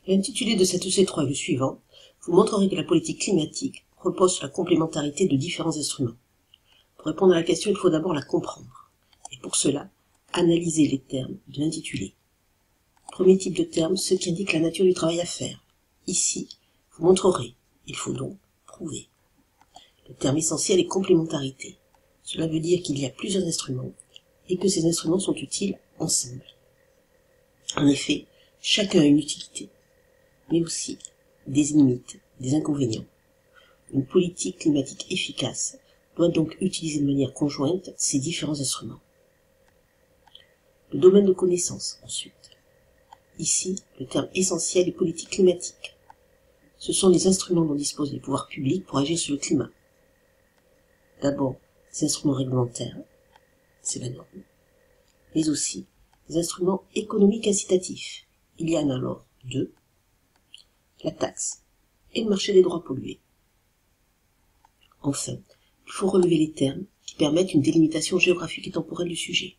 L'intitulé de cette C3 est le suivant. Vous montrerez que la politique climatique repose sur la complémentarité de différents instruments. Pour répondre à la question, il faut d'abord la comprendre. Et pour cela, analyser les termes de l'intitulé. Premier type de terme, ceux qui indiquent la nature du travail à faire. Ici, vous montrerez. Il faut donc prouver. Le terme essentiel est complémentarité. Cela veut dire qu'il y a plusieurs instruments et que ces instruments sont utiles ensemble. En effet, chacun a une utilité, mais aussi des limites, des inconvénients. Une politique climatique efficace doit donc utiliser de manière conjointe ces différents instruments. Le domaine de connaissance, ensuite. Ici, le terme essentiel est politique climatique. Ce sont les instruments dont disposent les pouvoirs publics pour agir sur le climat. D'abord, les instruments réglementaires, c'est la norme, mais aussi les instruments économiques incitatifs. Il y en a alors deux, la taxe et le marché des droits pollués. Enfin, il faut relever les termes qui permettent une délimitation géographique et temporelle du sujet.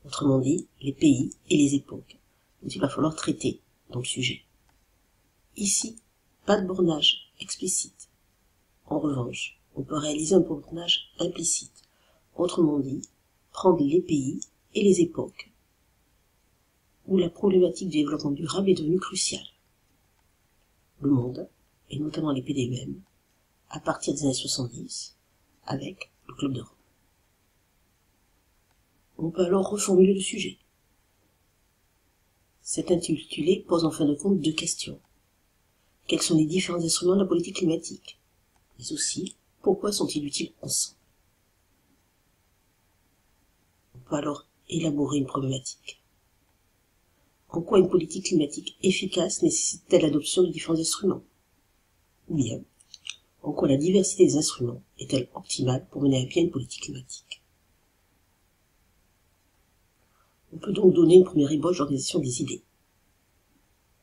Autrement dit, les pays et les époques dont il va falloir traiter dans le sujet. Ici, pas de bornage explicite. En revanche, on peut réaliser un bornage implicite. Autrement dit, prendre les pays et les époques où la problématique du développement durable est devenue cruciale. Le monde, et notamment les PDEM, à partir des années 70, avec le Club de Rome. On peut alors reformuler le sujet. Cet intitulé pose en fin de compte deux questions. Quels sont les différents instruments de la politique climatique? Mais aussi, pourquoi sont-ils utiles ensemble? On peut alors élaborer une problématique. En quoi une politique climatique efficace nécessite-t-elle l'adoption de différents instruments? Ou bien, en quoi la diversité des instruments est-elle optimale pour mener à bien une politique climatique? On peut donc donner une première ébauche d'organisation des idées.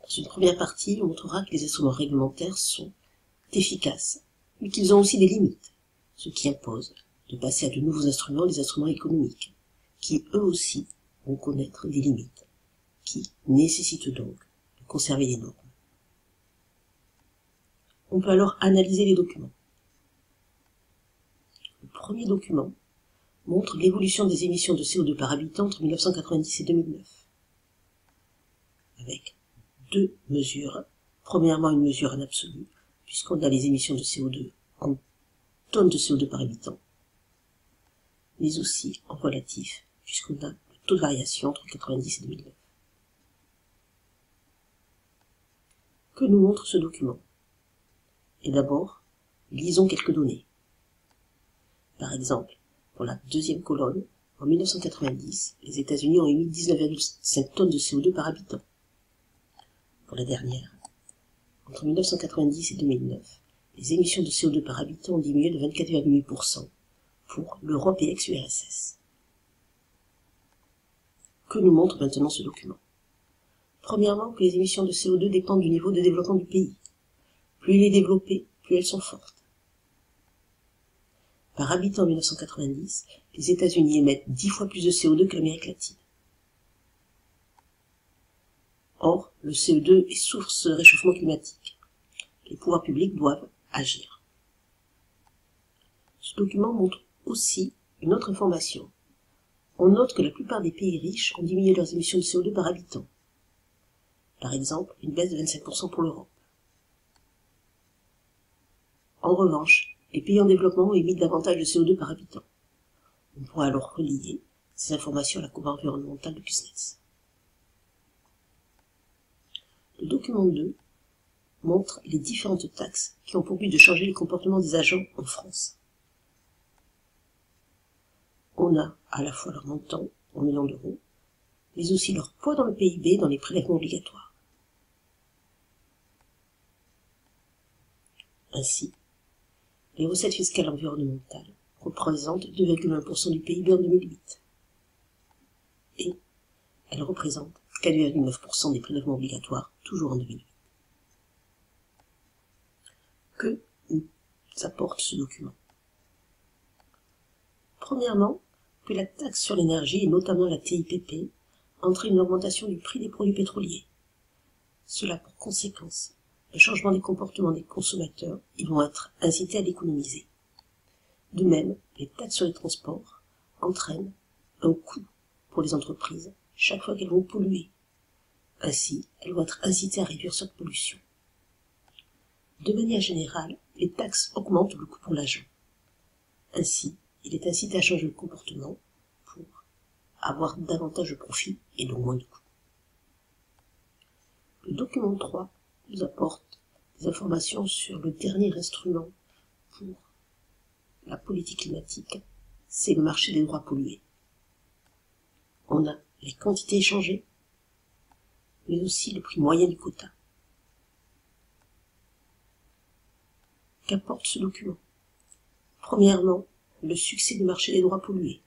Dans une première partie, on montrera que les instruments réglementaires sont efficaces, mais qu'ils ont aussi des limites, ce qui impose de passer à de nouveaux instruments, les instruments économiques, qui eux aussi vont connaître des limites, qui nécessitent donc de conserver les normes. On peut alors analyser les documents. Le premier document montre l'évolution des émissions de CO2 par habitant entre 1990 et 2009, avec deux mesures. Premièrement, une mesure en absolu, puisqu'on a les émissions de CO2 en tonnes de CO2 par habitant, mais aussi en relatif, puisqu'on a le taux de variation entre 1990 et 2009. Que nous montre ce document? Et d'abord, lisons quelques données. Par exemple, pour la deuxième colonne, en 1990, les États-Unis ont émis 19,5 tonnes de CO2 par habitant. Pour la dernière, entre 1990 et 2009, les émissions de CO2 par habitant ont diminué de 24,8% pour l'Europe et ex-URSS. Que nous montre maintenant ce document? Premièrement, que les émissions de CO2 dépendent du niveau de développement du pays. Plus il est développé, plus elles sont fortes. Par habitant en 1990, les États-Unis émettent 10 fois plus de CO2 que l'Amérique latine. Or, le CO2 est source de réchauffement climatique. Les pouvoirs publics doivent agir. Ce document montre aussi une autre information. On note que la plupart des pays riches ont diminué leurs émissions de CO2 par habitant. Par exemple, une baisse de 25% pour l'Europe. En revanche, les pays en développement ont émis davantage de CO2 par habitant. On pourra alors relier ces informations à la courbe environnementale de Kuznets. Le document 2 montre les différentes taxes qui ont pour but de changer les comportements des agents en France. On a à la fois leur montant, en millions d'euros, mais aussi leur poids dans le PIB et dans les prélèvements obligatoires. Ainsi, les recettes fiscales environnementales représentent 2,1% du PIB en 2008. Et elles représentent 4,9% des prélèvements obligatoires, toujours en 2008. Que nous apporte ce document? Premièrement, que la taxe sur l'énergie, et notamment la TIPP, entraîne une augmentation du prix des produits pétroliers, Cela a pour conséquence le changement des comportements des consommateurs. Ils vont être incités à l'économiser. De même, les taxes sur les transports entraînent un coût pour les entreprises chaque fois qu'elles vont polluer. Ainsi, elles vont être incitées à réduire cette pollution. De manière générale, les taxes augmentent le coût pour l'agent. Ainsi, il est incité à changer de comportement pour avoir davantage de profit et donc moins de coûts. Le document 3 nous apporte des informations sur le dernier instrument pour la politique climatique, c'est le marché des droits pollués. On a les quantités échangées, mais aussi le prix moyen du quota. Qu'apporte ce document? Premièrement, le succès du marché des droits pollués.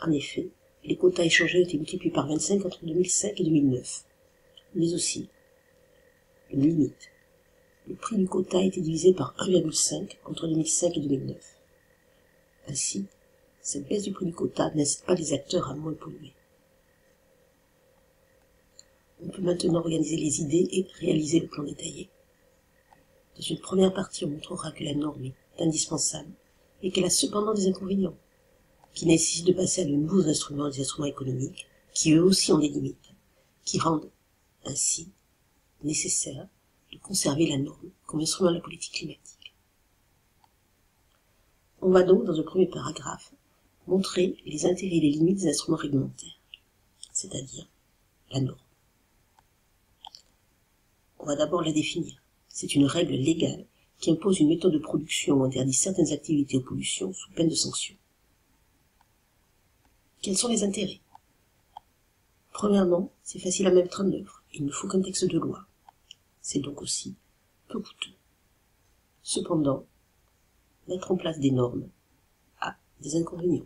En effet, les quotas échangés ont été multipliés par 25 entre 2005 et 2009, mais aussi une limite. Le prix du quota a été divisé par 1,5 entre 2005 et 2009. Ainsi, cette baisse du prix du quota n'incite pas les acteurs à moins polluer. On peut maintenant organiser les idées et réaliser le plan détaillé. Dans une première partie, on montrera que la norme est indispensable et qu'elle a cependant des inconvénients, qui nécessitent de passer à de nouveaux instruments, des instruments économiques, qui eux aussi ont des limites, qui rendent ainsi nécessaire de conserver la norme comme instrument de la politique climatique. On va donc, dans un premier paragraphe, montrer les intérêts et les limites des instruments réglementaires, c'est-à-dire la norme. On va d'abord la définir. C'est une règle légale qui impose une méthode de production ou interdit certaines activités ou pollutions sous peine de sanction. Quels sont les intérêts? Premièrement, c'est facile à mettre en œuvre. Il ne faut qu'un texte de loi. C'est donc aussi peu coûteux. Cependant, mettre en place des normes a des inconvénients.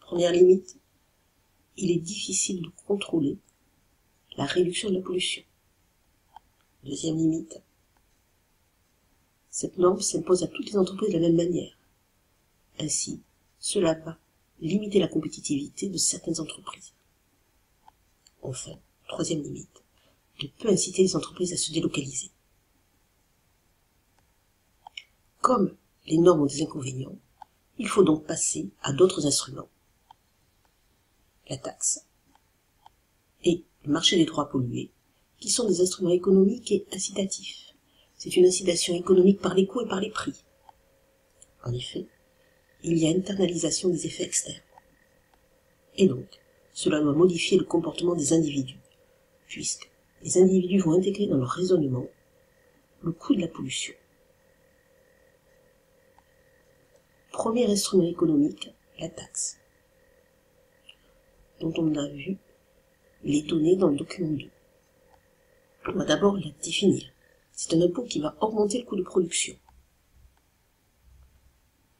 Première limite, il est difficile de contrôler la réduction de la pollution. Deuxième limite, cette norme s'impose à toutes les entreprises de la même manière. Ainsi, cela va limiter la compétitivité de certaines entreprises. Enfin, troisième limite, ne peut inciter les entreprises à se délocaliser. Comme les normes ont des inconvénients, il faut donc passer à d'autres instruments. La taxe et le marché des droits pollués, qui sont des instruments économiques et incitatifs. C'est une incitation économique par les coûts et par les prix. En effet, il y a internalisation des effets externes. Et donc, cela doit modifier le comportement des individus, puisque les individus vont intégrer dans leur raisonnement le coût de la pollution. Premier instrument économique, la taxe, dont on a vu les données dans le document 2. On va d'abord la définir. C'est un impôt qui va augmenter le coût de production.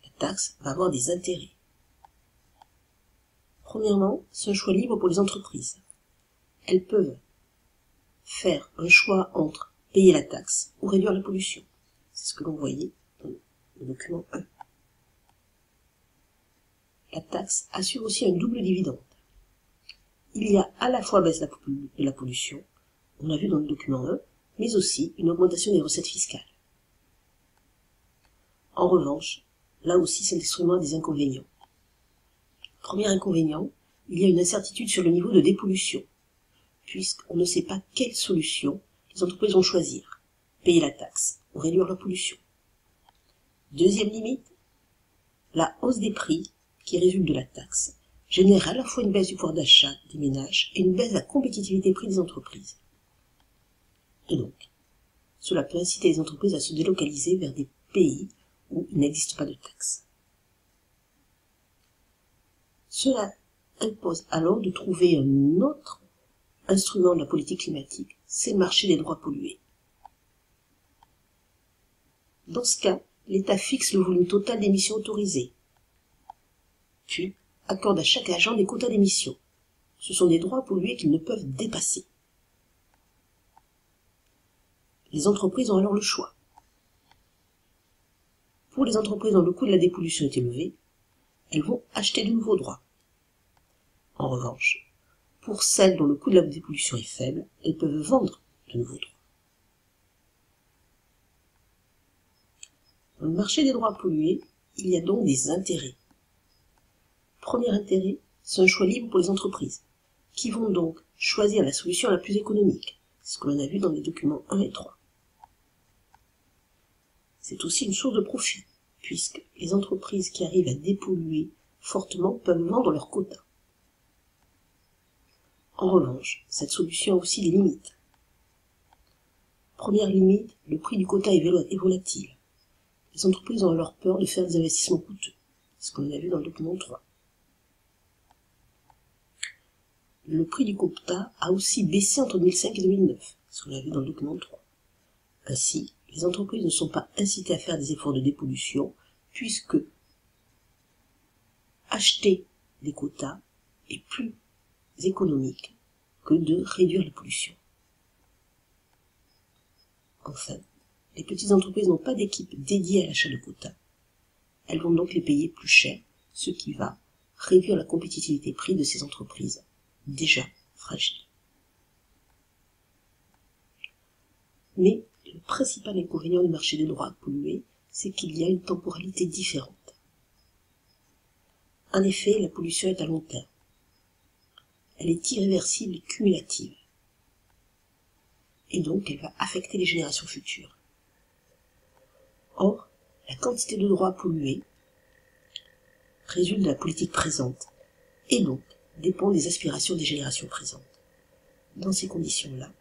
La taxe va avoir des intérêts. Premièrement, c'est un choix libre pour les entreprises. Elles peuvent faire un choix entre payer la taxe ou réduire la pollution. C'est ce que l'on voyait dans le document 1. La taxe assure aussi un double dividende. Il y a à la fois baisse de la pollution, on a vu dans le document 1, mais aussi une augmentation des recettes fiscales. En revanche, là aussi cet instrument a des inconvénients. Premier inconvénient, il y a une incertitude sur le niveau de dépollution, puisqu'on ne sait pas quelle solution les entreprises vont choisir, payer la taxe ou réduire leur pollution. Deuxième limite, la hausse des prix qui résulte de la taxe génère à la fois une baisse du pouvoir d'achat des ménages et une baisse de la compétitivité des prix des entreprises. Et donc, cela peut inciter les entreprises à se délocaliser vers des pays où il n'existe pas de taxe. Cela impose alors de trouver un autre instrument de la politique climatique, c'est le marché des droits pollués. Dans ce cas, l'État fixe le volume total d'émissions autorisées, puis accorde à chaque agent des quotas d'émissions. Ce sont des droits pollués qu'ils ne peuvent dépasser. Les entreprises ont alors le choix. Pour les entreprises dont le coût de la dépollution est élevé, elles vont acheter de nouveaux droits. En revanche, Pour celles dont le coût de la dépollution est faible, elles peuvent vendre de nouveaux droits. Dans le marché des droits pollués, il y a donc des intérêts. Premier intérêt, c'est un choix libre pour les entreprises, qui vont donc choisir la solution la plus économique, c'est ce que l'on a vu dans les documents 1 et 3. C'est aussi une source de profit, puisque les entreprises qui arrivent à dépolluer fortement peuvent vendre leurs quotas. En revanche, cette solution a aussi des limites. Première limite, le prix du quota est volatile. Les entreprises ont alors peur de faire des investissements coûteux, c'est ce qu'on a vu dans le document 3. Le prix du quota a aussi baissé entre 2005 et 2009, ce qu'on a vu dans le document 3. Ainsi, les entreprises ne sont pas incitées à faire des efforts de dépollution, puisque acheter des quotas est plus économique que de réduire la pollution. Enfin, les petites entreprises n'ont pas d'équipe dédiée à l'achat de quotas. Elles vont donc les payer plus cher, ce qui va réduire la compétitivité prix de ces entreprises, déjà fragiles. Mais le principal inconvénient du marché des droits pollués, c'est qu'il y a une temporalité différente. En effet, la pollution est à long terme. Elle est irréversible et cumulative. Et donc, elle va affecter les générations futures. Or, la quantité de droits pollués résulte de la politique présente, et donc dépend des aspirations des générations présentes. Dans ces conditions-là,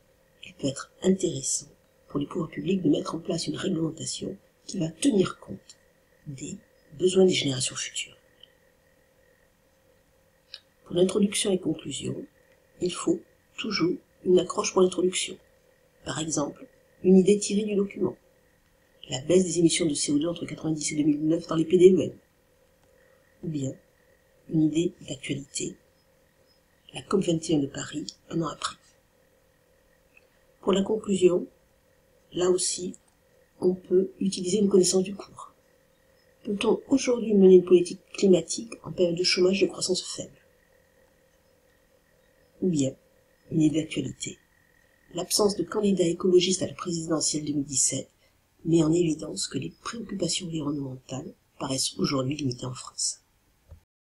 il peut être intéressant pour les pouvoirs publics de mettre en place une réglementation qui va tenir compte des besoins des générations futures. Pour l'introduction et conclusion, il faut toujours une accroche pour l'introduction. Par exemple, une idée tirée du document. La baisse des émissions de CO2 entre 1990 et 2009 dans les PDEM. Ou bien, une idée d'actualité. La COP21 de Paris, un an après. Pour la conclusion, là aussi, on peut utiliser une connaissance du cours. Peut-on aujourd'hui mener une politique climatique en période de chômage et de croissance faible? Ou bien, une idée d'actualité. L'absence de candidats écologistes à la présidentielle 2017 met en évidence que les préoccupations environnementales paraissent aujourd'hui limitées en France.